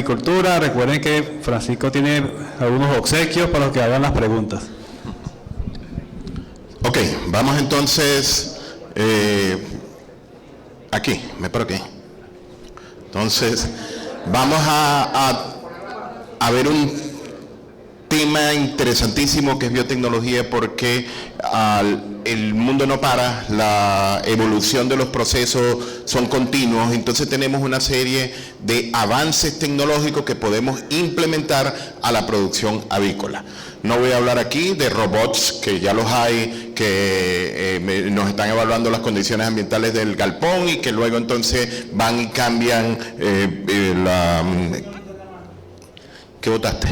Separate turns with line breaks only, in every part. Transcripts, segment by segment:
Agricultura. Recuerden que Francisco tiene algunos obsequios para los que hagan las preguntas.
Ok, vamos entonces, aquí, me paro aquí. Entonces, vamos a ver un tema interesantísimo que es biotecnología, porque el mundo no para, la evolución de los procesos son continuos, entonces tenemos una serie de avances tecnológicos que podemos implementar a la producción avícola. No voy a hablar aquí de robots, que ya los hay, que nos están evaluando las condiciones ambientales del galpón y que luego entonces van y cambian ¿Qué votaste?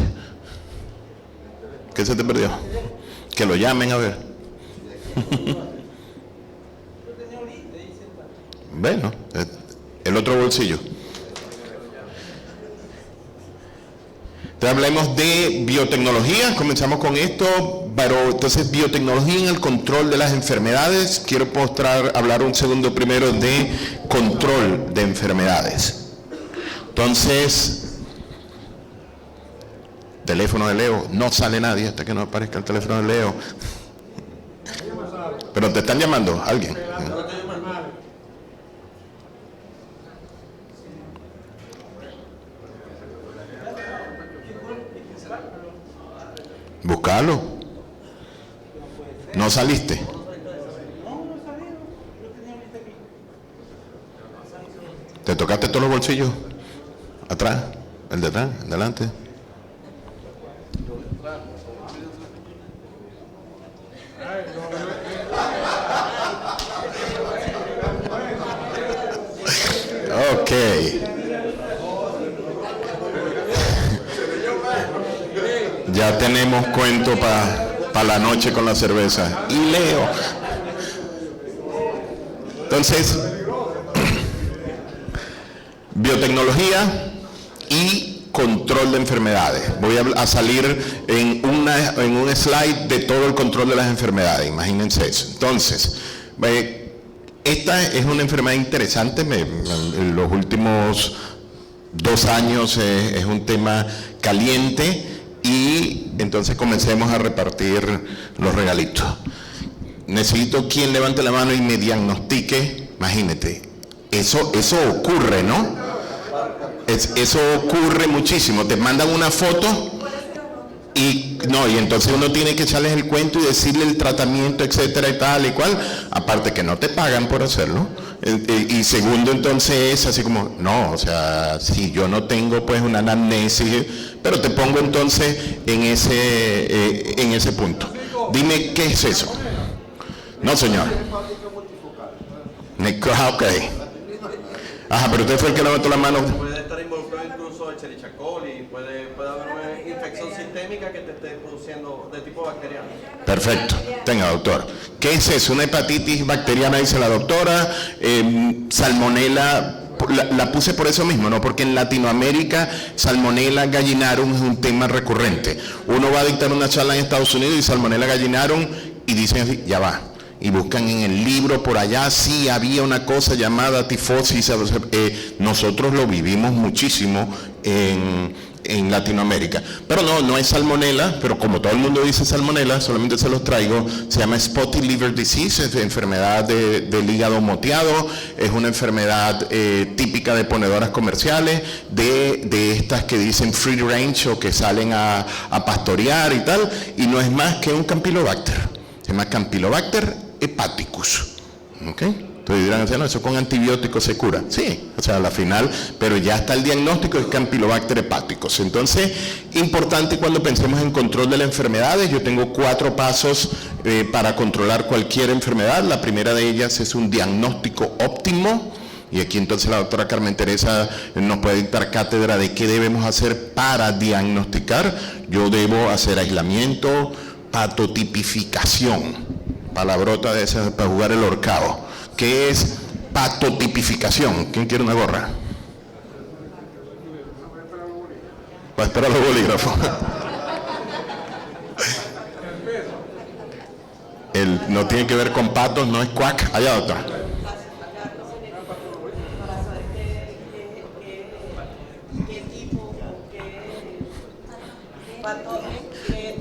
¿Qué se te perdió? Que lo llamen a ver. Bueno, el otro bolsillo. Entonces hablemos de biotecnología, comenzamos con esto, pero entonces biotecnología en el control de las enfermedades. Quiero hablar un segundo primero de control de enfermedades. Entonces, teléfono de Leo, no sale nadie hasta que no aparezca el teléfono de Leo. Pero te están llamando, alguien. Búscalo. ¿No saliste? ¿Te tocaste todos los bolsillos? ¿Atrás? ¿El de atrás? ¿El delante? Ok. Ya tenemos cuento para la noche con la cerveza. Y Leo. Entonces, biotecnología y control de enfermedades. Voy a salir en un slide de todo el control de las enfermedades, imagínense eso. Entonces, esta es una enfermedad interesante, en los últimos 2 años es un tema caliente, y entonces comencemos a repartir los regalitos. Necesito quien levante la mano y me diagnostique. Imagínate, eso ocurre, ¿no? Eso ocurre muchísimo. Te mandan una foto y entonces uno tiene que echarles el cuento y decirle el tratamiento, etcétera y tal y cual, aparte que no te pagan por hacerlo. Y segundo, entonces es así como, no, o sea, si yo no tengo pues una anamnesis, pero te pongo entonces en ese punto. Dime, ¿qué es eso? No, señor. Ok. Ajá, pero usted fue el que levantó la mano.
Puede estar involucrado incluso el Cherichacoli, puede haber una infección sistémica que te esté produciendo de tipo bacteriano.
Perfecto. Tenga, doctor. ¿Qué es eso? Una hepatitis bacteriana, dice la doctora. Salmonela, la puse por eso mismo, ¿no? Porque en Latinoamérica, Salmonella gallinarum es un tema recurrente. Uno va a dictar una charla en Estados Unidos y Salmonella gallinarum, y dicen así, ya va. Y buscan en el libro por allá, sí había una cosa llamada tifosis. Nosotros lo vivimos muchísimo en Latinoamérica. Pero no es salmonela, pero como todo el mundo dice salmonela, solamente se los traigo. Se llama spotty liver disease, es enfermedad del hígado moteado, es una enfermedad típica de ponedoras comerciales, de estas que dicen free range o que salen a pastorear y tal, y no es más que un Campylobacter. Se llama Campylobacter hepaticus. ¿Ok? Entonces dirán, no, eso con antibióticos se cura. Sí, o sea, a la final, pero ya está el diagnóstico de Campylobacter hepaticus. Entonces, importante cuando pensemos en control de las enfermedades, yo tengo 4 pasos para controlar cualquier enfermedad. La primera de ellas es un diagnóstico óptimo. Y aquí entonces la doctora Carmen Teresa nos puede dictar cátedra de qué debemos hacer para diagnosticar. Yo debo hacer aislamiento, patotipificación, palabrota de esas para jugar el horcado. ¿Qué es patotipificación? ¿Quién quiere una gorra? Va a esperar los bolígrafos. No tiene que ver con patos, no es cuac. Allá, doctora.
patógeno,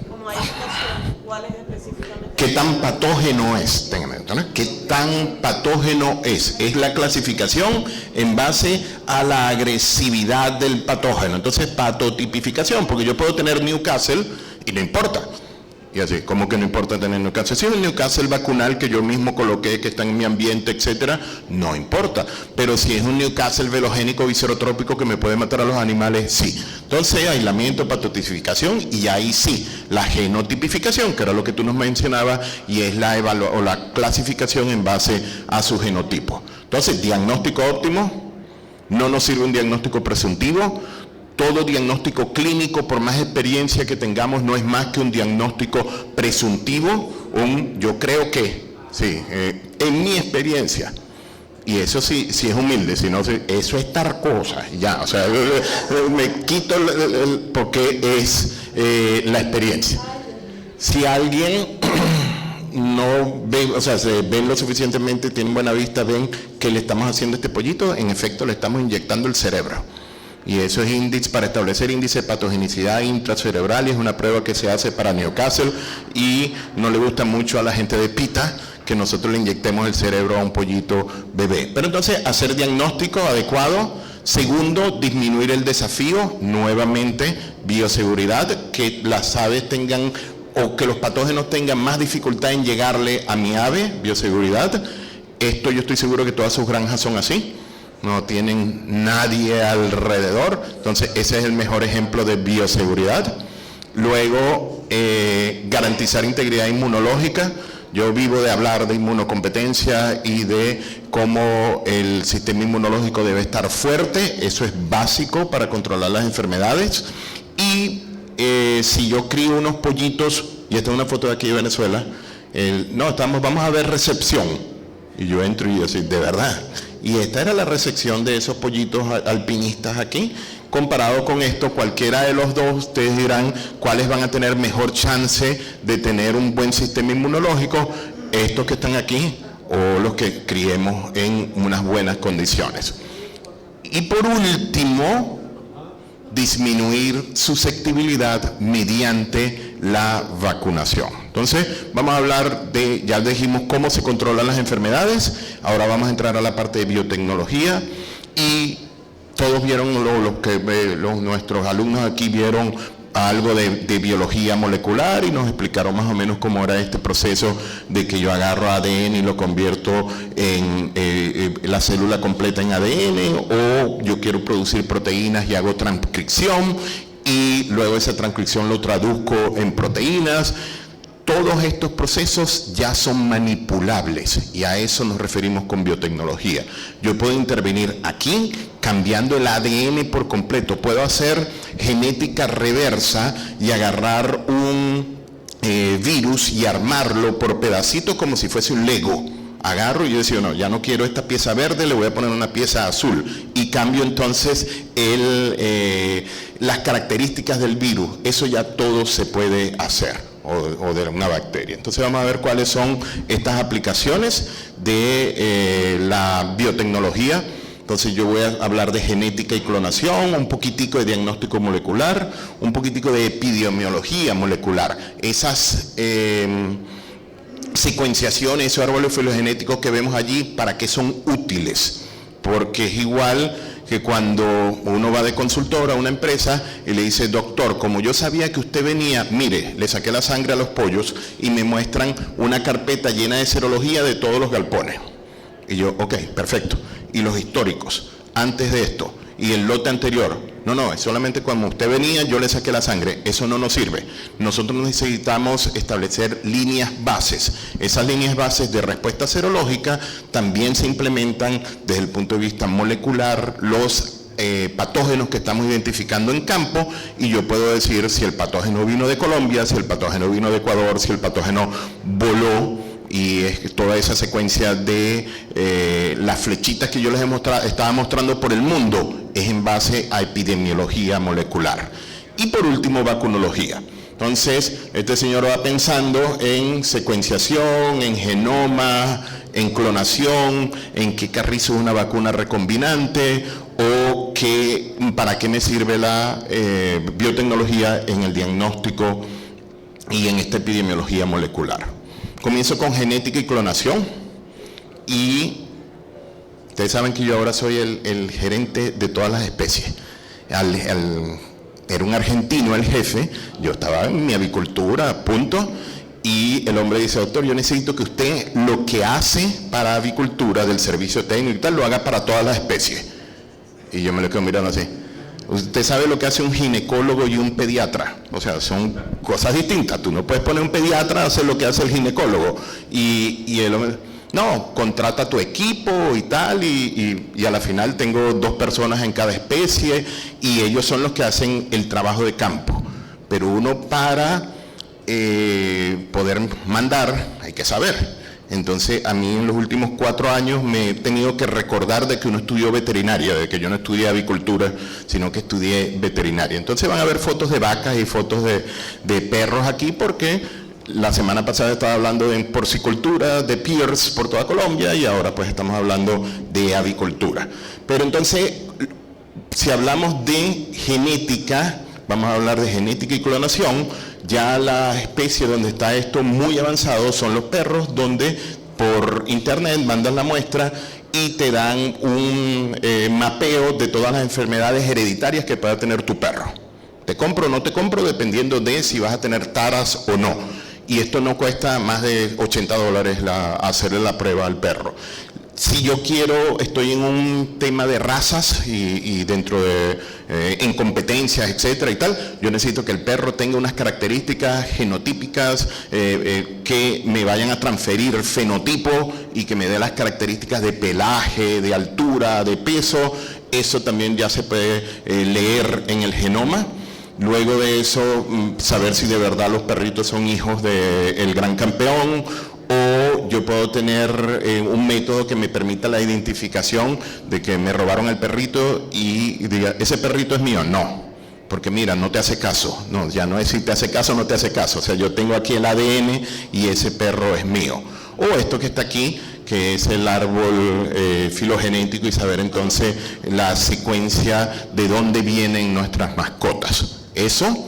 como hay mutaciones, ¿cuál es específicamente?
¿Qué tan patógeno es? Téngame, ¿no? ¿Qué tan patógeno es? Es la clasificación en base a la agresividad del patógeno. Entonces, patotipificación, porque yo puedo tener Newcastle y no importa. Y así, ¿cómo que no importa tener Newcastle? Si es un Newcastle vacunal que yo mismo coloqué, que está en mi ambiente, etcétera, no importa. Pero si es un Newcastle velogénico viscerotrópico que me puede matar a los animales, sí. Entonces, aislamiento, patotipificación, y ahí sí, la genotipificación, que era lo que tú nos mencionabas, y es la clasificación en base a su genotipo. Entonces, diagnóstico óptimo, no nos sirve un diagnóstico presuntivo. Todo diagnóstico clínico, por más experiencia que tengamos, no es más que un diagnóstico presuntivo, yo creo que, sí, en mi experiencia, y eso sí es humilde, si no, eso es tal cosa, ya, o sea, me quito porque es la experiencia. Si alguien no ve, o sea, se ven lo suficientemente, tienen buena vista, ven que le estamos haciendo este pollito, en efecto le estamos inyectando el cerebro. Y eso es índice para establecer índice de patogenicidad intracerebral, y es una prueba que se hace para Newcastle, y no le gusta mucho a la gente de PITA que nosotros le inyectemos el cerebro a un pollito bebé. Pero entonces, hacer diagnóstico adecuado. Segundo, disminuir el desafío, nuevamente, bioseguridad, que las aves tengan, o que los patógenos tengan más dificultad en llegarle a mi ave, bioseguridad. Esto yo estoy seguro que todas sus granjas son así. No tienen nadie alrededor, entonces ese es el mejor ejemplo de bioseguridad. Luego, garantizar integridad inmunológica. Yo vivo de hablar de inmunocompetencia y de cómo el sistema inmunológico debe estar fuerte, eso es básico para controlar las enfermedades. Y si yo crío unos pollitos, y esta es una foto de aquí de Venezuela, vamos a ver recepción, y yo entro y yo así, de verdad. Y esta era la recepción de esos pollitos alpinistas aquí. Comparado con esto, cualquiera de los dos, ustedes dirán cuáles van a tener mejor chance de tener un buen sistema inmunológico, estos que están aquí o los que criemos en unas buenas condiciones. Y por último, disminuir susceptibilidad mediante la vacunación. Entonces, vamos a hablar de, ya dijimos cómo se controlan las enfermedades, ahora vamos a entrar a la parte de biotecnología, y todos vieron, nuestros alumnos aquí vieron algo de biología molecular y nos explicaron más o menos cómo era este proceso de que yo agarro ADN y lo convierto en la célula completa en ADN, o yo quiero producir proteínas y hago transcripción y luego esa transcripción lo traduzco en proteínas. Todos estos procesos ya son manipulables y a eso nos referimos con biotecnología. Yo puedo intervenir aquí cambiando el ADN por completo. Puedo hacer genética reversa y agarrar un virus y armarlo por pedacitos como si fuese un Lego. Agarro y yo decía, no, ya no quiero esta pieza verde, le voy a poner una pieza azul. Y cambio entonces las características del virus. Eso ya todo se puede hacer. O de una bacteria. Entonces vamos a ver cuáles son estas aplicaciones de la biotecnología. Entonces yo voy a hablar de genética y clonación, un poquitico de diagnóstico molecular, un poquitico de epidemiología molecular. Esas secuenciaciones, esos árboles filogenéticos que vemos allí, ¿para qué son útiles? Porque es igual que cuando uno va de consultor a una empresa y le dice, doctor, como yo sabía que usted venía, mire, le saqué la sangre a los pollos y me muestran una carpeta llena de serología de todos los galpones. Y yo, ok, perfecto. Y los históricos, antes de esto, y el lote anterior. No, es solamente cuando usted venía, yo le saqué la sangre. Eso no nos sirve. Nosotros necesitamos establecer líneas bases. Esas líneas bases de respuesta serológica también se implementan desde el punto de vista molecular, los patógenos que estamos identificando en campo, y yo puedo decir si el patógeno vino de Colombia, si el patógeno vino de Ecuador, si el patógeno voló. Y es toda esa secuencia de las flechitas que yo les estaba mostrando por el mundo, es en base a epidemiología molecular. Y por último, vacunología. Entonces, este señor va pensando en secuenciación, en genoma, en clonación, en qué carrizo es una vacuna recombinante, o para qué me sirve la biotecnología en el diagnóstico y en esta epidemiología molecular. Comienzo con genética y clonación, y ustedes saben que yo ahora soy el gerente de todas las especies. Era un argentino el jefe, yo estaba en mi avicultura, punto, y el hombre dice: doctor, yo necesito que usted lo que hace para avicultura del servicio técnico y tal, lo haga para todas las especies. Y yo me lo quedo mirando así. Usted sabe lo que hace un ginecólogo y un pediatra, o sea, son cosas distintas. Tú no puedes poner un pediatra a hacer lo que hace el ginecólogo. Y el hombre, no, contrata tu equipo y tal, y a la final tengo 2 personas en cada especie, y ellos son los que hacen el trabajo de campo. Pero uno, para poder mandar, hay que saber. Entonces, a mí en los últimos 4 años me he tenido que recordar de que uno estudió veterinaria, de que yo no estudié avicultura, sino que estudié veterinaria. Entonces van a ver fotos de vacas y fotos de perros aquí, porque la semana pasada estaba hablando de porcicultura, de PIRS por toda Colombia, y ahora pues estamos hablando de avicultura. Pero entonces, si hablamos de genética, vamos a hablar de genética y clonación. Ya la especie donde está esto muy avanzado son los perros, donde por internet mandan la muestra y te dan un mapeo de todas las enfermedades hereditarias que pueda tener tu perro. Te compro o no te compro, dependiendo de si vas a tener taras o no. Y esto no cuesta más de $80 hacerle la prueba al perro. Si yo estoy en un tema de razas y dentro de en competencias, etcétera y tal, yo necesito que el perro tenga unas características genotípicas que me vayan a transferir el fenotipo y que me dé las características de pelaje, de altura, de peso. Eso también ya se puede leer en el genoma. Luego de eso, saber si de verdad los perritos son hijos del gran campeón, o yo puedo tener un método que me permita la identificación de que me robaron el perrito y diga: ese perrito es mío. No, porque mira, no te hace caso. No, ya no es si te hace caso o no te hace caso. O sea, yo tengo aquí el ADN y ese perro es mío. O esto que está aquí, que es el árbol filogenético, y saber entonces la secuencia de dónde vienen nuestras mascotas. Eso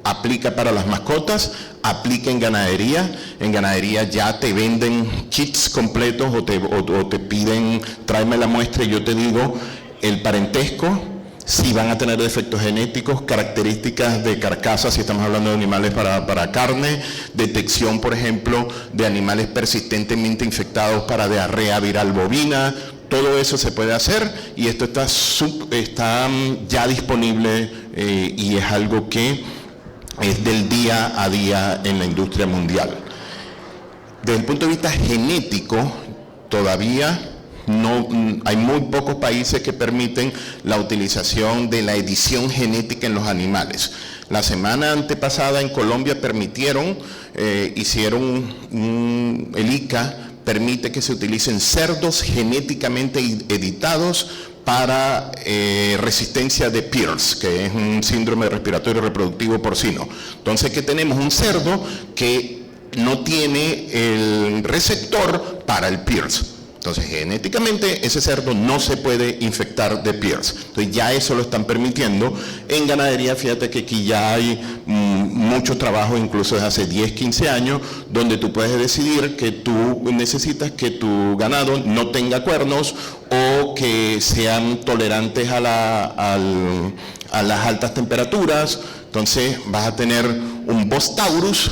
aplica para las mascotas, aplica en ganadería. En ganadería ya te venden kits completos o te piden: tráeme la muestra y yo te digo el parentesco, si van a tener defectos genéticos, características de carcasa, si estamos hablando de animales para carne, detección, por ejemplo, de animales persistentemente infectados para diarrea viral bovina. Todo eso se puede hacer, y esto está ya disponible, y es algo que es del día a día en la industria mundial. Desde el punto de vista genético, todavía hay muy pocos países que permiten la utilización de la edición genética en los animales. La semana antepasada en Colombia permitieron, el ICA permite que se utilicen cerdos genéticamente editados para resistencia de PIRS, que es un síndrome respiratorio reproductivo porcino. Entonces, ¿qué tenemos? Un cerdo que no tiene el receptor para el PIRS. Entonces, genéticamente, ese cerdo no se puede infectar de PIRS. Entonces, ya eso lo están permitiendo. En ganadería, fíjate que aquí ya hay mucho trabajo, incluso desde hace 10, 15 años, donde tú puedes decidir que tú necesitas que tu ganado no tenga cuernos, o que sean tolerantes a las altas temperaturas. Entonces, vas a tener un Bos Taurus,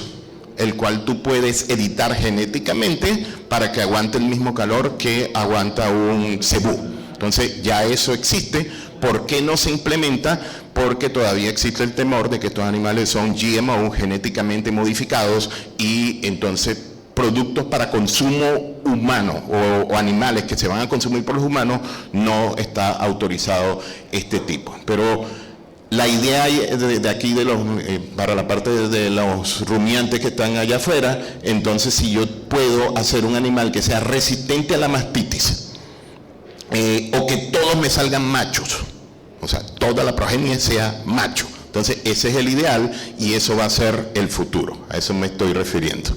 el cual tú puedes editar genéticamente para que aguante el mismo calor que aguanta un cebú. Entonces ya eso existe. ¿Por qué no se implementa? Porque todavía existe el temor de que estos animales son GMO, genéticamente modificados, y entonces productos para consumo humano o animales que se van a consumir por los humanos, no está autorizado este tipo. Pero la idea de aquí, para la parte de los rumiantes que están allá afuera, entonces si yo puedo hacer un animal que sea resistente a la mastitis, o que todos me salgan machos, o sea, toda la progenie sea macho, Entonces, ese es el ideal y eso va a ser el futuro. A eso me estoy refiriendo.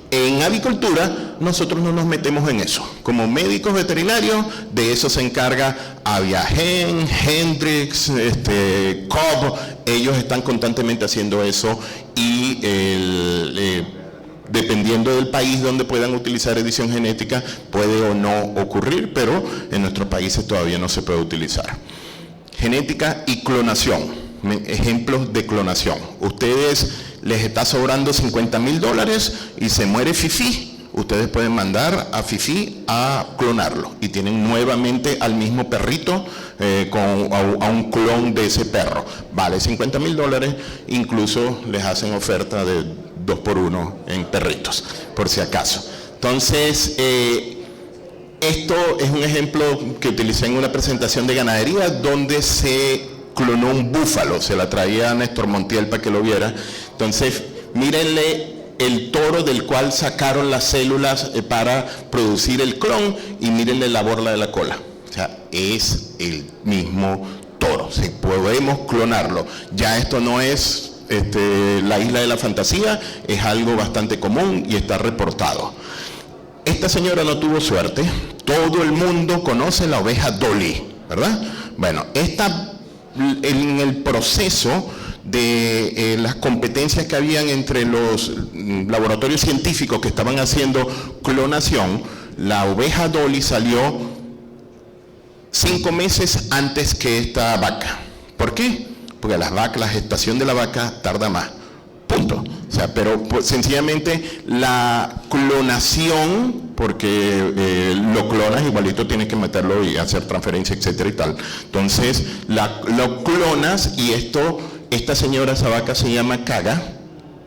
En avicultura, nosotros no nos metemos en eso. Como médicos veterinarios, de eso se encarga Aviagen, Hendrix, Cobb. Ellos están constantemente haciendo eso y dependiendo del país donde puedan utilizar edición genética, puede o no ocurrir, pero en nuestros países todavía no se puede utilizar. Genética y clonación, ejemplos de clonación. Ustedes les está sobrando $50,000 y se muere Fifi, ustedes pueden mandar a Fifi a clonarlo y tienen nuevamente al mismo perrito a un clon de ese perro. Vale $50,000, incluso les hacen oferta de 2x1 en perritos, por si acaso. Entonces, esto es un ejemplo que utilicé en una presentación de ganadería donde se clonó un búfalo, se la traía a Néstor Montiel para que lo viera. Entonces, mírenle el toro del cual sacaron las células para producir el clon y mírenle la borla de la cola. O sea, es el mismo toro, si podemos clonarlo. Ya esto no es la isla de la fantasía, es algo bastante común y está reportado. Esta señora no tuvo suerte, todo el mundo conoce la oveja Dolly, ¿verdad? Bueno, en el proceso de las competencias que habían entre los laboratorios científicos que estaban haciendo clonación, la oveja Dolly salió 5 meses antes que esta vaca. ¿Por qué? Porque la gestación de la vaca tarda más. Punto. O sea, pero pues, sencillamente la clonación, porque lo clonas, igualito tienes que meterlo y hacer transferencia, etcétera y tal. Entonces, lo clonas y esta señora, esa vaca se llama Caga,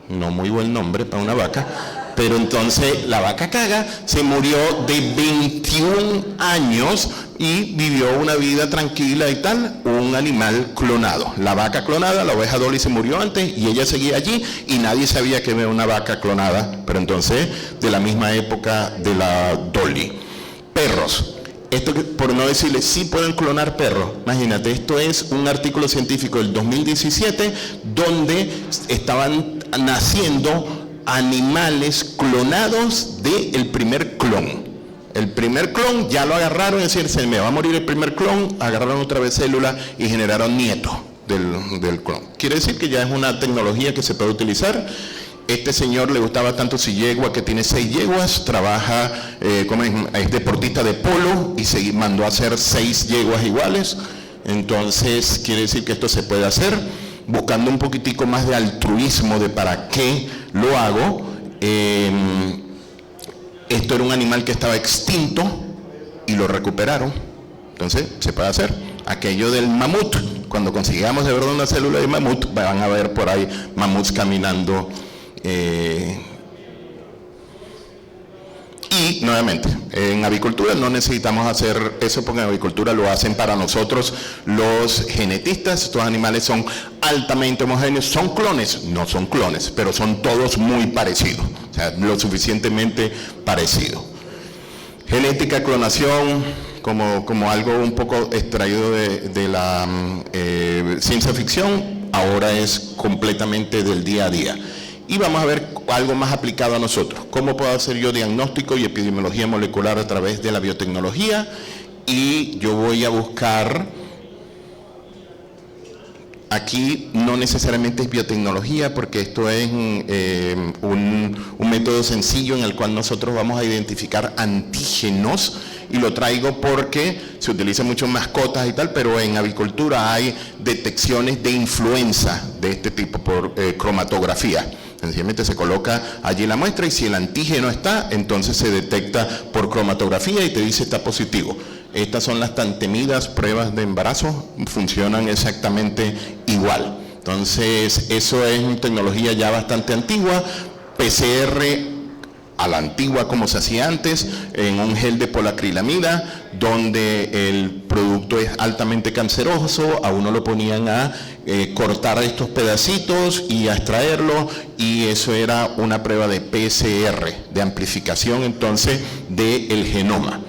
no muy buen nombre para una vaca, pero entonces la vaca Caga se murió de 21 años y vivió una vida tranquila y tal, un animal clonado. La vaca clonada, la oveja Dolly se murió antes y ella seguía allí y nadie sabía que era una vaca clonada, pero entonces de la misma época de la Dolly. Perros. Esto, por no decirles, sí pueden clonar perros. Imagínate, esto es un artículo científico del 2017 donde estaban naciendo animales clonados del primer clon. El primer clon ya lo agarraron, es decir, se me va a morir el primer clon, agarraron otra vez células y generaron nietos del clon. Quiere decir que ya es una tecnología que se puede utilizar. Este señor le gustaba tanto su yegua que tiene 6 yeguas, trabaja, es deportista de polo y se mandó a hacer 6 yeguas iguales. Entonces quiere decir que esto se puede hacer, buscando un poquitico más de altruismo de para qué lo hago. Esto era un animal que estaba extinto y lo recuperaron, entonces se puede hacer. Aquello del mamut, cuando consigamos de verdad una célula de mamut, van a ver por ahí mamuts caminando. Y nuevamente, en avicultura no necesitamos hacer eso porque en avicultura lo hacen para nosotros los genetistas. Estos animales son altamente homogéneos, son clones, no son clones, pero son todos muy parecidos, o sea, lo suficientemente parecidos. Genética, clonación, como algo un poco extraído de la ciencia ficción, ahora es completamente del día a día. Y vamos a ver algo más aplicado a nosotros. ¿Cómo puedo hacer yo diagnóstico y epidemiología molecular a través de la biotecnología? Y yo voy a buscar, aquí no necesariamente es biotecnología, porque esto es un método sencillo en el cual nosotros vamos a identificar antígenos, y lo traigo porque se utilizan mucho en mascotas y tal, pero en avicultura hay detecciones de influenza de este tipo por cromatografía. Sencillamente se coloca allí la muestra y si el antígeno está, entonces se detecta por cromatografía y te dice está positivo. Estas son las tan temidas pruebas de embarazo, funcionan exactamente igual. Entonces, eso es una tecnología ya bastante antigua. PCR a la antigua como se hacía antes, en un gel de polacrilamida, donde el producto es altamente canceroso, a uno lo ponían a cortar estos pedacitos y a extraerlo, y eso era una prueba de PCR, de amplificación entonces del genoma.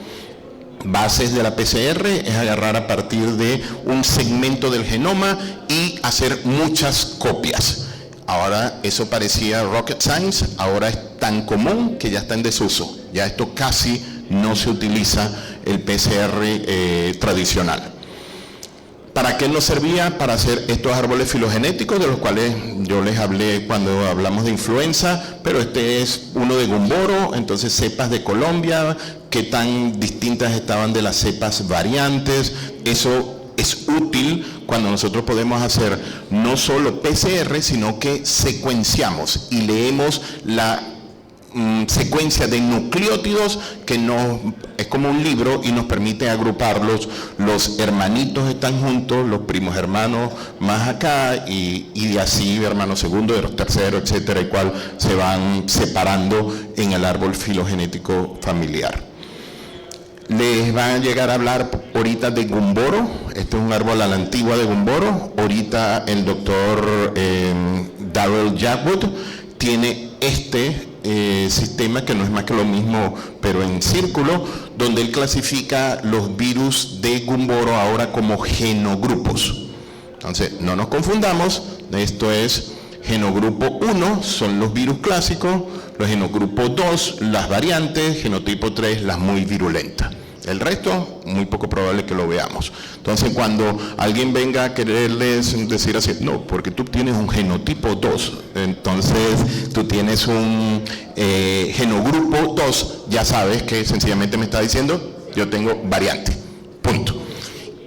bases de la PCR es agarrar a partir de un segmento del genoma y hacer muchas copias. Ahora eso parecía rocket science, ahora es tan común que ya está en desuso. Ya esto casi no se utiliza el PCR tradicional. ¿Para qué nos servía? Para hacer estos árboles filogenéticos, de los cuales yo les hablé cuando hablamos de influenza, pero este es uno de Gumboro, entonces cepas de Colombia, qué tan distintas estaban de las cepas variantes. Eso es útil cuando nosotros podemos hacer no solo PCR, sino que secuenciamos y leemos la secuencia de nucleótidos que es como un libro y nos permite agruparlos. Los hermanitos están juntos, los primos hermanos más acá y así hermano segundo, tercero, etcétera, y cual se van separando en el árbol filogenético familiar. Les van a llegar a hablar ahorita de Gumboro. Este es un árbol a la antigua de Gumboro. Ahorita el doctor Darrell Jackwood tiene este sistema que no es más que lo mismo pero en círculo, donde él clasifica los virus de Gumboro ahora como genogrupos. Entonces no nos confundamos, esto es genogrupo 1 son los virus clásicos, los genogrupo 2 las variantes, genotipo 3 las muy virulentas. El resto, muy poco probable que lo veamos. Entonces, cuando alguien venga a quererles decir así, no, porque tú tienes un genotipo 2, entonces tú tienes un genogrupo 2, ya sabes que sencillamente me está diciendo, yo tengo variante, punto.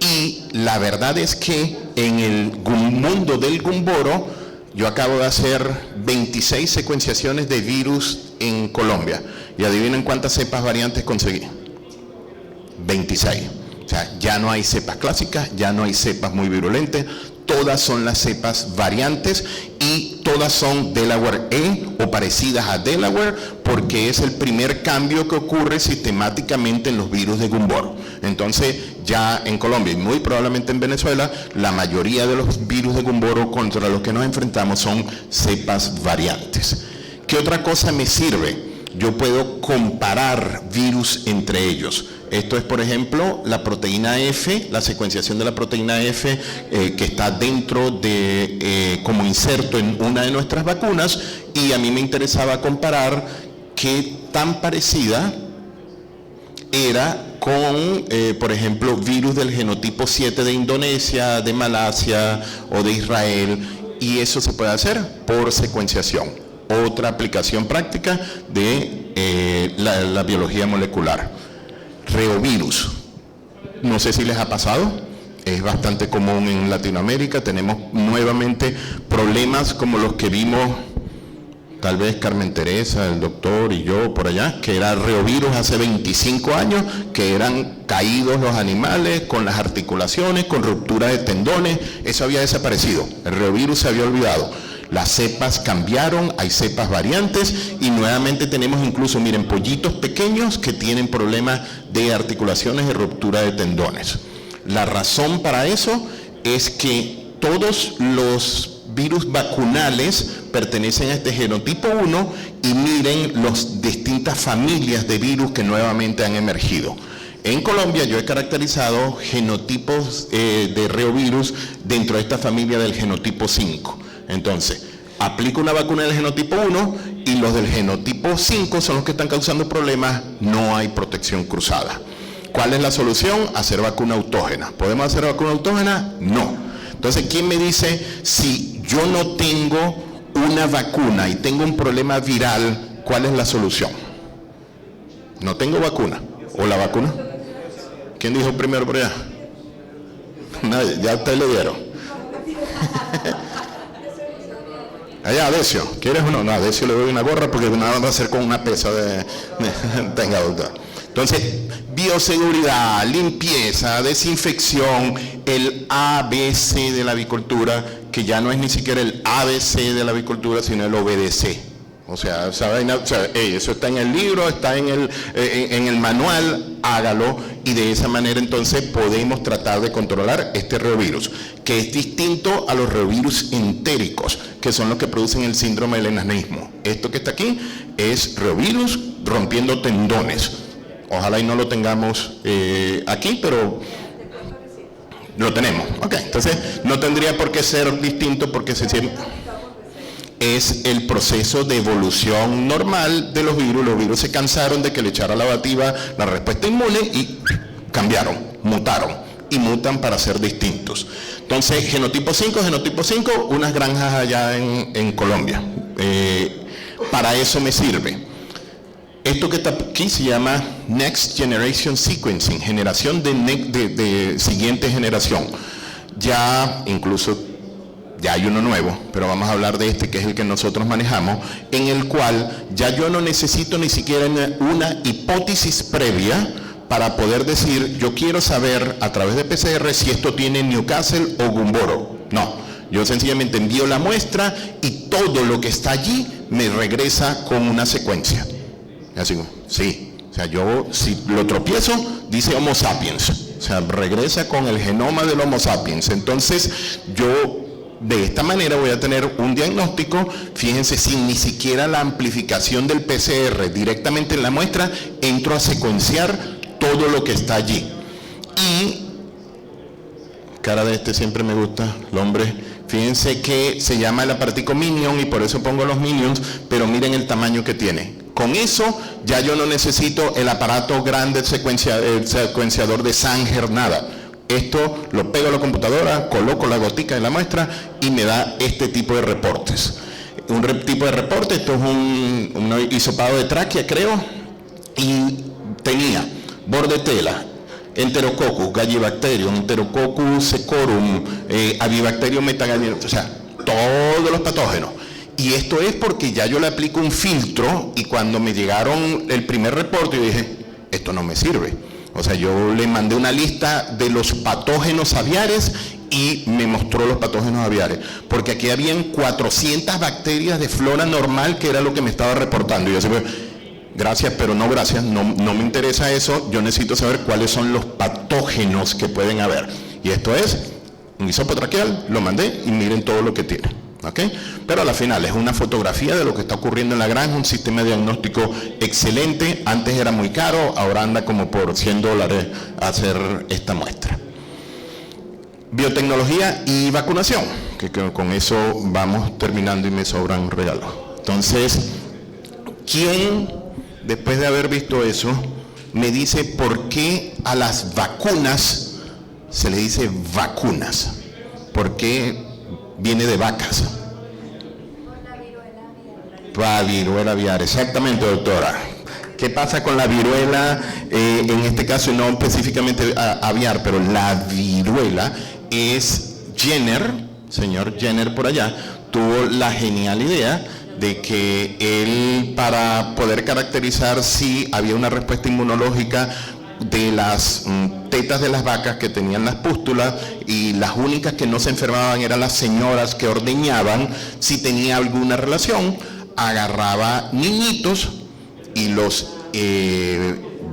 Y la verdad es que en el mundo del Gumboro, yo acabo de hacer 26 secuenciaciones de virus en Colombia. Y adivinen cuántas cepas variantes conseguí. 26. O sea, ya no hay cepas clásicas, ya no hay cepas muy virulentas, todas son las cepas variantes y todas son Delaware E o parecidas a Delaware, porque es el primer cambio que ocurre sistemáticamente en los virus de Gumboro. Entonces, ya en Colombia y muy probablemente en Venezuela, la mayoría de los virus de Gumboro contra los que nos enfrentamos son cepas variantes. ¿Qué otra cosa me sirve? Yo puedo comparar virus entre ellos. Esto es, por ejemplo, la proteína F, la secuenciación de la proteína F que está dentro de, como inserto en una de nuestras vacunas, y a mí me interesaba comparar qué tan parecida era con, por ejemplo, virus del genotipo 7 de Indonesia, de Malasia o de Israel, y eso se puede hacer por secuenciación. Otra aplicación práctica de la biología molecular. Reovirus, no sé si les ha pasado, es bastante común en Latinoamérica. Tenemos nuevamente problemas como los que vimos, tal vez Carmen Teresa, el doctor y yo por allá, que era reovirus hace 25 años, que eran caídos los animales con las articulaciones, con ruptura de tendones. Eso había desaparecido, el reovirus se había olvidado. Las cepas cambiaron, hay cepas variantes y nuevamente tenemos incluso, miren, pollitos pequeños que tienen problemas de articulaciones y ruptura de tendones. La razón para eso es que todos los virus vacunales pertenecen a este genotipo 1 y miren las distintas familias de virus que nuevamente han emergido. En Colombia yo he caracterizado genotipos de reovirus dentro de esta familia del genotipo 5. Entonces, aplico una vacuna del genotipo 1 y los del genotipo 5 son los que están causando problemas, no hay protección cruzada. ¿Cuál es la solución? Hacer vacuna autógena. ¿Podemos hacer vacuna autógena? No. Entonces, ¿quién me dice si yo no tengo una vacuna y tengo un problema viral, cuál es la solución? No tengo vacuna. ¿O la vacuna? ¿Quién dijo primero por allá? Nadie, ya ustedes le dieron. Allá, Adesio, ¿quieres uno? No, Adesio le doy una gorra porque nada va a hacer con una pesa de tenga, doctor. Entonces, bioseguridad, limpieza, desinfección, el ABC de la avicultura, que ya no es ni siquiera el ABC de la avicultura, sino el OBDC. O sea, ¿saben? Eso está en el libro, está en el manual, hágalo, y de esa manera entonces podemos tratar de controlar este reovirus, que es distinto a los reovirus entéricos, que son los que producen el síndrome del enanismo. Esto que está aquí es reovirus rompiendo tendones. Ojalá y no lo tengamos aquí, pero lo tenemos. Ok, entonces no tendría por qué ser distinto porque es el proceso de evolución normal de los virus. Los virus se cansaron de que le echara lavativa la respuesta inmune y cambiaron, mutaron y mutan para ser distintos. Entonces, genotipo 5, unas granjas allá en Colombia. Para eso me sirve. Esto que está aquí se llama Next Generation Sequencing, generación de siguiente generación. Ya incluso ya hay uno nuevo, pero vamos a hablar de este que es el que nosotros manejamos, en el cual ya yo no necesito ni siquiera una hipótesis previa para poder decir, yo quiero saber a través de PCR si esto tiene Newcastle o Gumboro. No, yo sencillamente envío la muestra y todo lo que está allí me regresa con una secuencia. Así, sí, o sea, yo si lo tropiezo, dice Homo sapiens, o sea, regresa con el genoma del Homo sapiens. Entonces, yo de esta manera voy a tener un diagnóstico, fíjense, sin ni siquiera la amplificación del PCR, directamente en la muestra, entro a secuenciar todo lo que está allí. Y, cara de este siempre me gusta, el hombre, fíjense que se llama el aparatico Minion y por eso pongo los Minions, pero miren el tamaño que tiene. Con eso ya yo no necesito el aparato grande, el secuenciador de Sanger, nada. Esto lo pego a la computadora, coloco la gotica de la muestra y me da este tipo de reportes. Un tipo de reporte, esto es un hisopado de tráquea, creo, y tenía bordetela, Enterococcus, Gallibacterium, Enterococcus secorum, Avibacterium metagallinus, o sea, todos los patógenos. Y esto es porque ya yo le aplico un filtro y cuando me llegaron el primer reporte yo dije, esto no me sirve. O sea, yo le mandé una lista de los patógenos aviares y me mostró los patógenos aviares. Porque aquí habían 400 bacterias de flora normal que era lo que me estaba reportando. Y yo decía, gracias, pero no gracias, no me interesa eso, yo necesito saber cuáles son los patógenos que pueden haber. Y esto es un hisopo traqueal, lo mandé y miren todo lo que tiene. ¿Okay? Pero a la final es una fotografía de lo que está ocurriendo en la granja, un sistema de diagnóstico excelente. Antes era muy caro, ahora anda como por $100 hacer esta muestra. Biotecnología y vacunación, que con eso vamos terminando y me sobran regalos. Entonces, ¿quién, después de haber visto eso, me dice por qué a las vacunas se le dice vacunas? ¿Por qué viene de vacas? La viruela aviar, exactamente, doctora. ¿Qué pasa con la viruela? En este caso no específicamente aviar, pero la viruela es Jenner, señor Jenner por allá, tuvo la genial idea de que él, para poder caracterizar si había una respuesta inmunológica de las tetas de las vacas que tenían las pústulas, y las únicas que no se enfermaban eran las señoras que ordeñaban, si tenía alguna relación, agarraba niñitos y los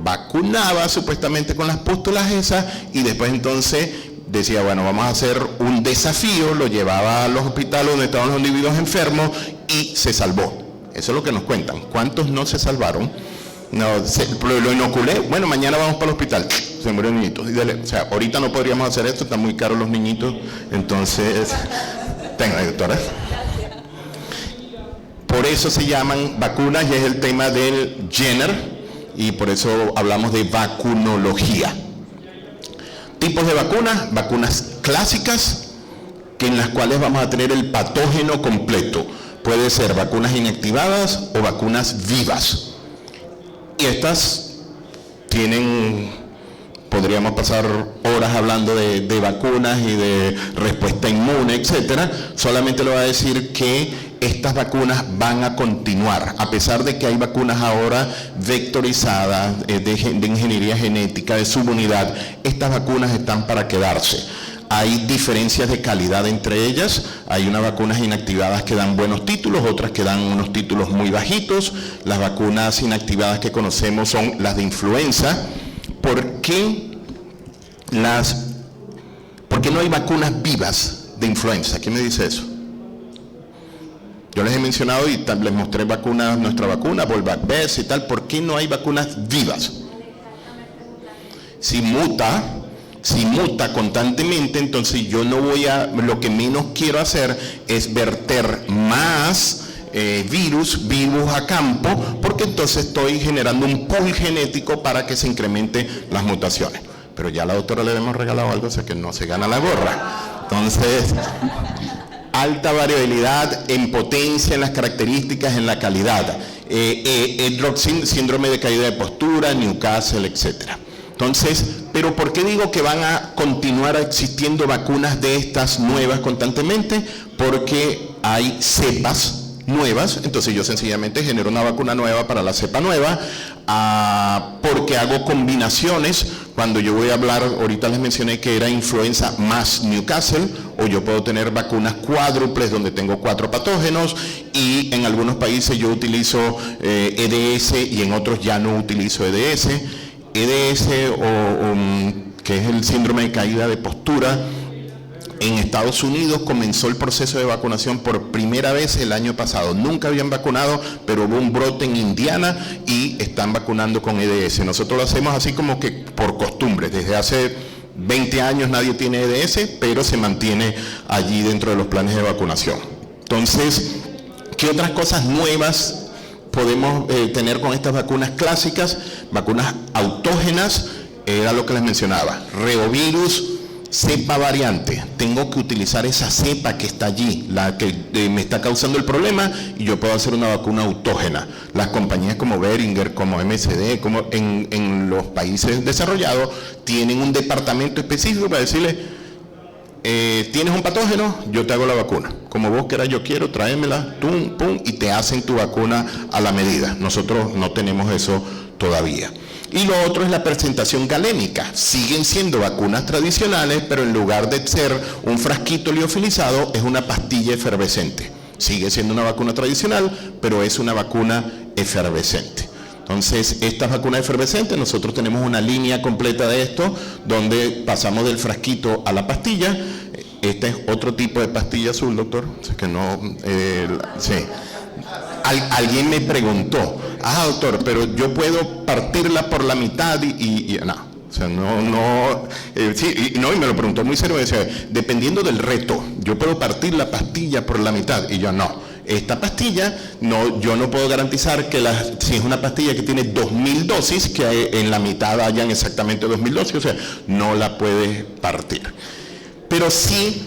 vacunaba supuestamente con las pústulas esas, y después entonces decía, bueno, vamos a hacer un desafío, lo llevaba a los hospitales donde estaban los individuos enfermos y se salvó. Eso es lo que nos cuentan. ¿Cuántos no se salvaron? No, lo inoculé, bueno, mañana vamos para el hospital, se murió el niñito. O sea, ahorita no podríamos hacer esto, están muy caros los niñitos, entonces, tenga, doctora. Por eso se llaman vacunas y es el tema del Jenner, y por eso hablamos de vacunología. Tipos de vacunas, vacunas clásicas, que en las cuales vamos a tener el patógeno completo. Puede ser vacunas inactivadas o vacunas vivas. Y estas tienen, podríamos pasar horas hablando de vacunas y de respuesta inmune, etcétera. Solamente le voy a decir que estas vacunas van a continuar, a pesar de que hay vacunas ahora vectorizadas, de ingeniería genética, de subunidad. Estas vacunas están para quedarse. Hay diferencias de calidad entre ellas, hay unas vacunas inactivadas que dan buenos títulos, otras que dan unos títulos muy bajitos. Las vacunas inactivadas que conocemos son las de influenza. ¿Por qué no hay vacunas vivas de influenza? ¿Quién me dice eso? Yo les he mencionado y les mostré vacunas, nuestra vacuna, Volvac-Bess y tal. ¿Por qué no hay vacunas vivas? Si muta constantemente, entonces yo no voy a, lo que menos quiero hacer es verter más virus a campo, porque entonces estoy generando un pool genético para que se incrementen las mutaciones. Pero ya a la doctora le hemos regalado algo, o sea que no se gana la gorra. Entonces, alta variabilidad en potencia, en las características, en la calidad. Síndrome de caída de postura, Newcastle, etcétera. Entonces, ¿pero por qué digo que van a continuar existiendo vacunas de estas nuevas constantemente? Porque hay cepas nuevas, entonces yo sencillamente genero una vacuna nueva para la cepa nueva, porque hago combinaciones. Cuando yo voy a hablar, ahorita les mencioné que era influenza más Newcastle, o yo puedo tener vacunas cuádruples donde tengo 4 patógenos, y en algunos países yo utilizo EDS y en otros ya no utilizo EDS. EDS, que es el síndrome de caída de postura, en Estados Unidos comenzó el proceso de vacunación por primera vez el año pasado. Nunca habían vacunado, pero hubo un brote en Indiana y están vacunando con EDS. Nosotros lo hacemos así como que por costumbre. Desde hace 20 años nadie tiene EDS, pero se mantiene allí dentro de los planes de vacunación. Entonces, ¿qué otras cosas nuevas podemos tener con estas vacunas clásicas? Vacunas autógenas, era lo que les mencionaba. Reovirus, cepa variante, tengo que utilizar esa cepa que está allí, la que me está causando el problema, y yo puedo hacer una vacuna autógena. Las compañías como Boehringer, como MSD, como en los países desarrollados, tienen un departamento específico para decirle, tienes un patógeno, yo te hago la vacuna. Como vos quieras, yo quiero, tráemela, tum, pum, y te hacen tu vacuna a la medida. Nosotros no tenemos eso todavía. Y lo otro es la presentación galénica. Siguen siendo vacunas tradicionales, pero en lugar de ser un frasquito liofilizado, es una pastilla efervescente. Sigue siendo una vacuna tradicional, pero es una vacuna efervescente. Entonces, estas vacunas efervescentes, nosotros tenemos una línea completa de esto, donde pasamos del frasquito a la pastilla. Este es otro tipo de pastilla azul, doctor. O sea que no, sí. Alguien me preguntó, doctor, pero yo puedo partirla por la mitad y no, o sea, y me lo preguntó muy serio, decía, dependiendo del reto, yo puedo partir la pastilla por la mitad, y yo no, esta pastilla, yo no puedo garantizar que si es una pastilla que tiene 2000 dosis, que en la mitad hayan exactamente 2000 dosis, o sea, no la puedes partir. Pero sí,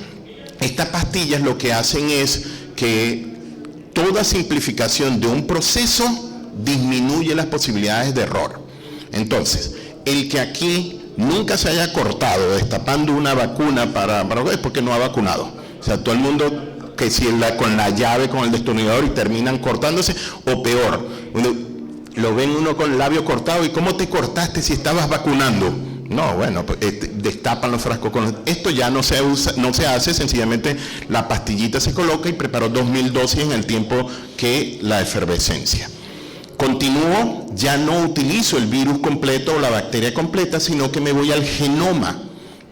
estas pastillas lo que hacen es que toda simplificación de un proceso disminuye las posibilidades de error. Entonces, el que aquí nunca se haya cortado destapando una vacuna para es porque no ha vacunado. O sea, todo el mundo que si con la llave, con el destornillador, y terminan cortándose, o peor, lo ven uno con el labio cortado, ¿y cómo te cortaste si estabas vacunando? No, bueno, pues, destapan los frascos esto ya no se usa, no se hace, sencillamente la pastillita se coloca y preparo 2000 dosis en el tiempo que la efervescencia. Continúo, ya no utilizo el virus completo o la bacteria completa, sino que me voy al genoma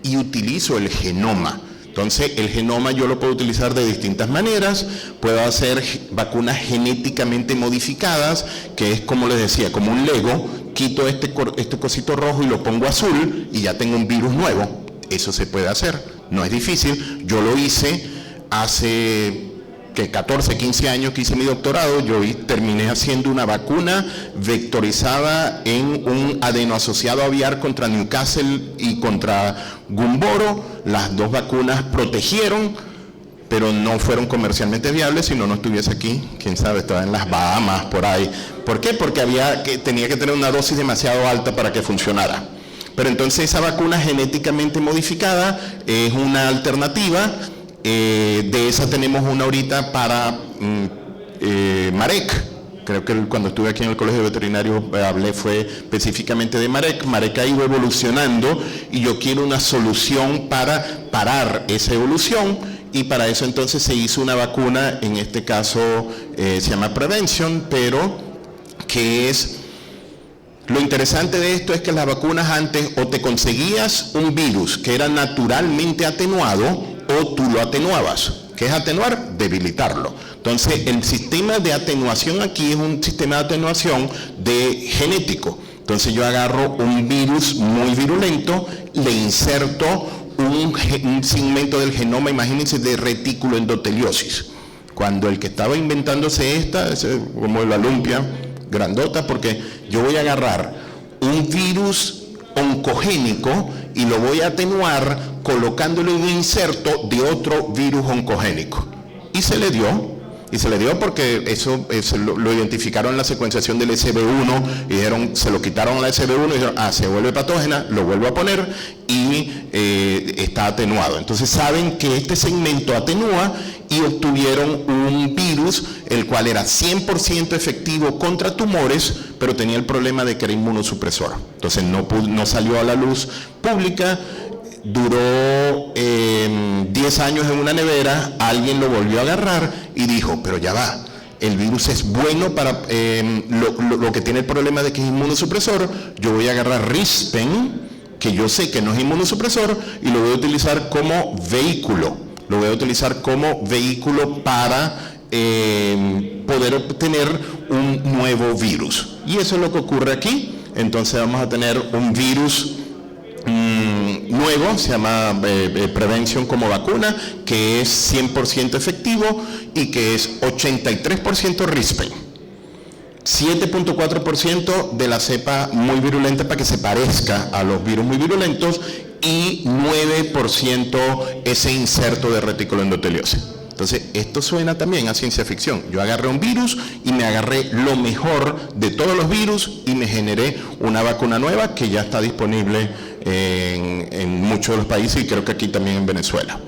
y utilizo el genoma. Entonces, el genoma yo lo puedo utilizar de distintas maneras. Puedo hacer vacunas genéticamente modificadas, que es, como les decía, como un Lego. Quito este cosito rojo y lo pongo azul y ya tengo un virus nuevo. Eso se puede hacer, no es difícil. Yo lo hice hace 14, 15 años que hice mi doctorado. Yo terminé haciendo una vacuna vectorizada en un adenoasociado aviar contra Newcastle y contra Gumboro. Las dos vacunas protegieron, pero no fueron comercialmente viables. Si no estuviese aquí, quién sabe, estaba en las Bahamas, por ahí. ¿Por qué? Porque tenía que tener una dosis demasiado alta para que funcionara. Pero entonces esa vacuna genéticamente modificada es una alternativa. De esa tenemos una ahorita para Marek. Creo que cuando estuve aquí en el Colegio de Veterinarios hablé fue específicamente de Marek. Marek ha ido evolucionando y yo quiero una solución para parar esa evolución, y para eso entonces se hizo una vacuna, en este caso se llama Prevention, pero que es... Lo interesante de esto es que las vacunas antes o te conseguías un virus que era naturalmente atenuado o tú lo atenuabas. ¿Qué es atenuar? Debilitarlo. Entonces, el sistema de atenuación aquí es un sistema de atenuación genético. Entonces yo agarro un virus muy virulento, le inserto un segmento del genoma, imagínense, de retículo endoteliosis. Cuando el que estaba inventándose esta, es como la lumpia grandota, porque yo voy a agarrar un virus oncogénico y lo voy a atenuar colocándole un inserto de otro virus oncogénico. Y se le dio porque eso lo identificaron en la secuenciación del SB1 y dijeron, se lo quitaron a la SB1 y dijeron, se vuelve patógena, lo vuelvo a poner y está atenuado. Entonces saben que este segmento atenúa y obtuvieron un virus el cual era 100% efectivo contra tumores, pero tenía el problema de que era inmunosupresor. Entonces no salió a la luz pública. Duró 10 años en una nevera, alguien lo volvió a agarrar y dijo, pero ya va, el virus es bueno para lo que tiene el problema de que es inmunosupresor, yo voy a agarrar Rispen, que yo sé que no es inmunosupresor, y lo voy a utilizar como vehículo, para poder obtener un nuevo virus. Y eso es lo que ocurre aquí. Entonces vamos a tener un virus nuevo, se llama Prevention como vacuna, que es 100% efectivo y que es 83% Rispen, 7.4% de la cepa muy virulenta para que se parezca a los virus muy virulentos y 9% ese inserto de retículo endoteliosis. Entonces, esto suena también a ciencia ficción. Yo agarré un virus y me agarré lo mejor de todos los virus y me generé una vacuna nueva que ya está disponible en muchos de los países y creo que aquí también en Venezuela.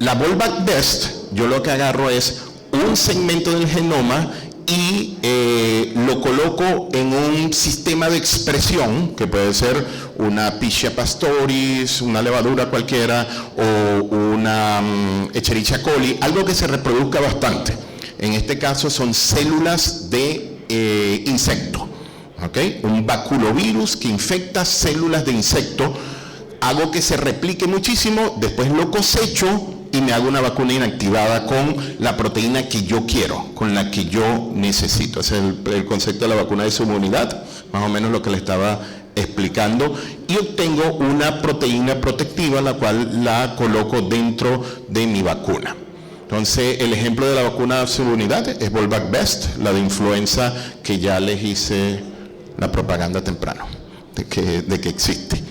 La Volvac Best, yo lo que agarro es un segmento del genoma y lo coloco en un sistema de expresión, que puede ser una Pichia pastoris, una levadura cualquiera, o una Escherichia coli, algo que se reproduzca bastante. En este caso son células de insecto, ¿okay? Un baculovirus que infecta células de insecto, hago que se replique muchísimo, después lo cosecho y me hago una vacuna inactivada con la proteína que yo quiero, con la que yo necesito. Ese es el concepto de la vacuna de subunidad, más o menos lo que le estaba explicando, y obtengo una proteína protectiva, la cual la coloco dentro de mi vacuna. Entonces, el ejemplo de la vacuna de subunidad es Volvac Best, la de influenza, que ya les hice la propaganda temprano, de que existe.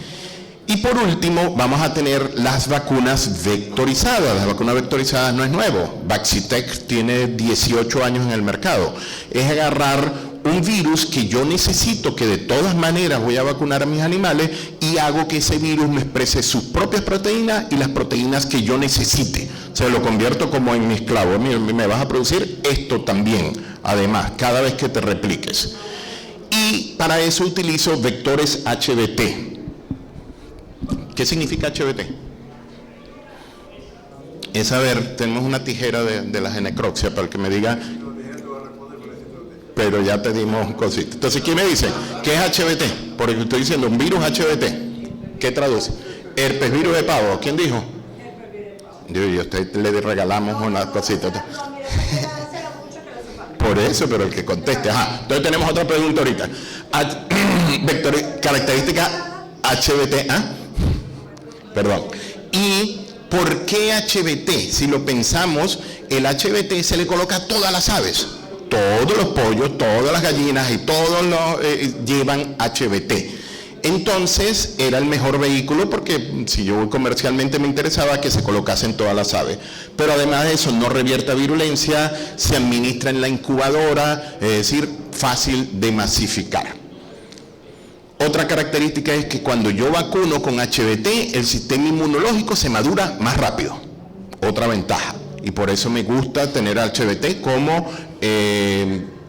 Y por último, vamos a tener las vacunas vectorizadas. Las vacunas vectorizadas no es nuevo. Vaccitech tiene 18 años en el mercado. Es agarrar un virus que yo necesito, que de todas maneras voy a vacunar a mis animales, y hago que ese virus me exprese sus propias proteínas y las proteínas que yo necesite. O sea, lo convierto como en mi esclavo. Me vas a producir esto también, además, cada vez que te repliques. Y para eso utilizo vectores HBT. ¿Qué significa HBT? Es, a ver, tenemos una tijera de la genecroxia para el que me diga, pero ya te dimos cositas. Entonces, ¿quién me dice? ¿Qué es HBT? Porque estoy diciendo un virus HBT. ¿Qué traduce? Herpes virus de pavo. ¿Quién dijo? Yo a usted le regalamos una cosita. Por eso, pero el que conteste. Ajá. Entonces tenemos otra pregunta ahorita. Característica HBT. Perdón. ¿Y por qué HBT? Si lo pensamos, el HBT se le coloca a todas las aves. Todos los pollos, todas las gallinas y todos llevan HBT. Entonces era el mejor vehículo porque si yo comercialmente me interesaba que se colocase en todas las aves. Pero además de eso no revierte virulencia, se administra en la incubadora, es decir, fácil de masificar. Otra característica es que cuando yo vacuno con HBT, el sistema inmunológico se madura más rápido. Otra ventaja. Y por eso me gusta tener HBT como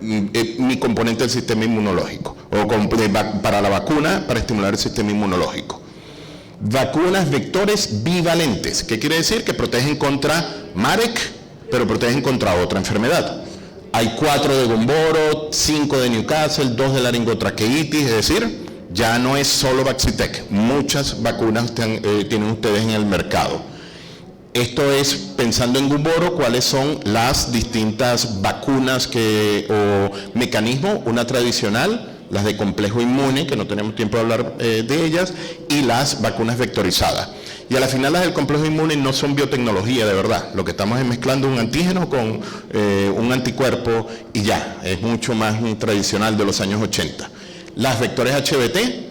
mi componente del sistema inmunológico. O para la vacuna, para estimular el sistema inmunológico. Vacunas vectores bivalentes. ¿Qué quiere decir? Que protegen contra Marek, pero protegen contra otra enfermedad. Hay 4 de Gumboro, 5 de Newcastle, 2 de laringotraqueitis, es decir, ya no es solo Vaccitech, muchas vacunas tienen ustedes en el mercado. Esto es pensando en Gumboro, cuáles son las distintas vacunas o mecanismos, una tradicional, las de complejo inmune, que no tenemos tiempo de hablar de ellas, y las vacunas vectorizadas. Y a la final las del complejo inmune no son biotecnología de verdad, lo que estamos es mezclando un antígeno con un anticuerpo y ya, es mucho más tradicional de los años 80. Las vectores HBT,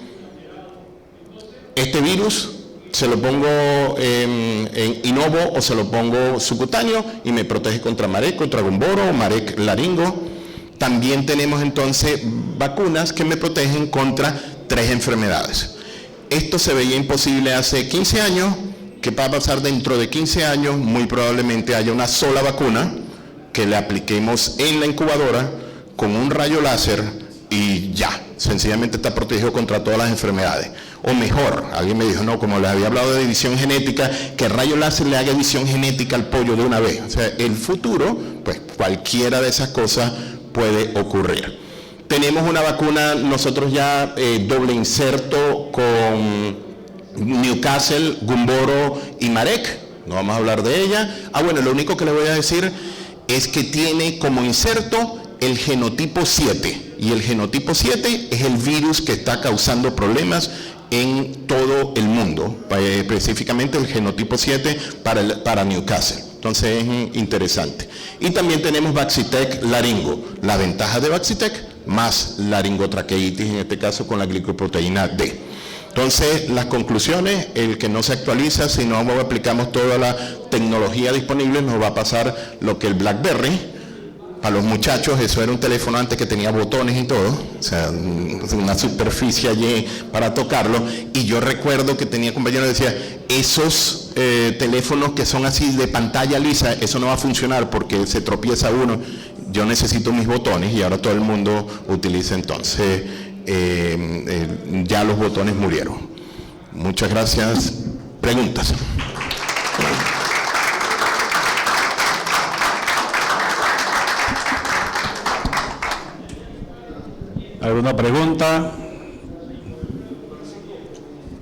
este virus se lo pongo en inovo o se lo pongo subcutáneo y me protege contra Marek, contra Gumboro, Marek laringo. También tenemos entonces vacunas que me protegen contra 3 enfermedades. Esto se veía imposible hace 15 años, ¿qué va a pasar dentro de 15 años? Muy probablemente haya una sola vacuna que le apliquemos en la incubadora con un rayo láser y ya, sencillamente está protegido contra todas las enfermedades. O mejor, alguien me dijo, no, como les había hablado de edición genética, que el rayo láser le haga edición genética al pollo de una vez. O sea, el futuro, pues cualquiera de esas cosas puede ocurrir. Tenemos una vacuna, nosotros ya doble inserto con Newcastle, Gumboro y Marek, no vamos a hablar de ella. Bueno, lo único que le voy a decir es que tiene como inserto el genotipo 7, y el genotipo 7 es el virus que está causando problemas en todo el mundo, específicamente el genotipo 7 para Newcastle. Entonces es interesante. Y también tenemos Vaccitech laringo, la ventaja de Vaccitech más laringotraqueitis, en este caso con la glicoproteína D. Entonces, las conclusiones, el que no se actualiza, si no aplicamos toda la tecnología disponible, nos va a pasar lo que el BlackBerry. Para los muchachos, eso era un teléfono antes que tenía botones y todo, o sea, una superficie allí para tocarlo, y yo recuerdo que tenía compañeros que decían, esos teléfonos que son así de pantalla lisa, eso no va a funcionar porque se tropieza uno, yo necesito mis botones, y ahora todo el mundo utiliza entonces, ya los botones murieron. Muchas gracias. Preguntas.
¿Alguna pregunta?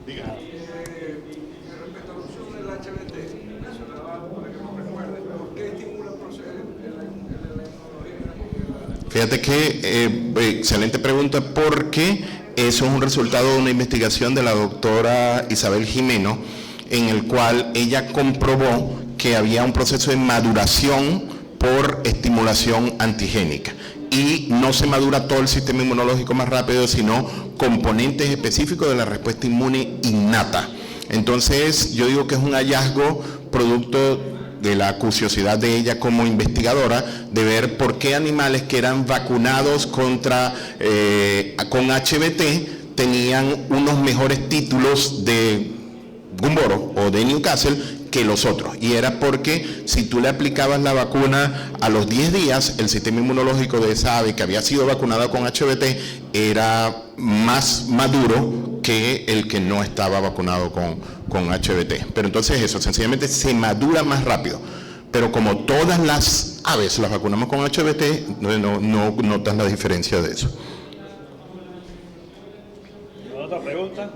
Respecto al uso del HBT, mencionaba, para que nos recuerde, ¿por qué estimula el proceso la inmunología?
Fíjate que, excelente pregunta, porque eso es un resultado de una investigación de la doctora Isabel Jimeno, en el cual ella comprobó que había un proceso de maduración por estimulación antigénica. Y no se madura todo el sistema inmunológico más rápido, sino componentes específicos de la respuesta inmune innata. Entonces, yo digo que es un hallazgo producto de la curiosidad de ella como investigadora, de ver por qué animales que eran vacunados con HBT tenían unos mejores títulos de Gumboro o de Newcastle que los otros, y era porque si tú le aplicabas la vacuna a los 10 días, el sistema inmunológico de esa ave que había sido vacunada con HBT era más maduro que el que no estaba vacunado con HBT. Pero entonces eso, sencillamente se madura más rápido. Pero como todas las aves las vacunamos con HBT, no notas la diferencia de eso.
¿Otra pregunta?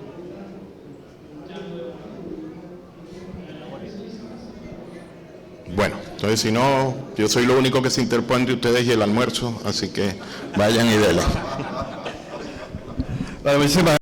Bueno, entonces si no, yo soy lo único que se interpone entre ustedes y el almuerzo, así que vayan y denle.
Vale, muchísimas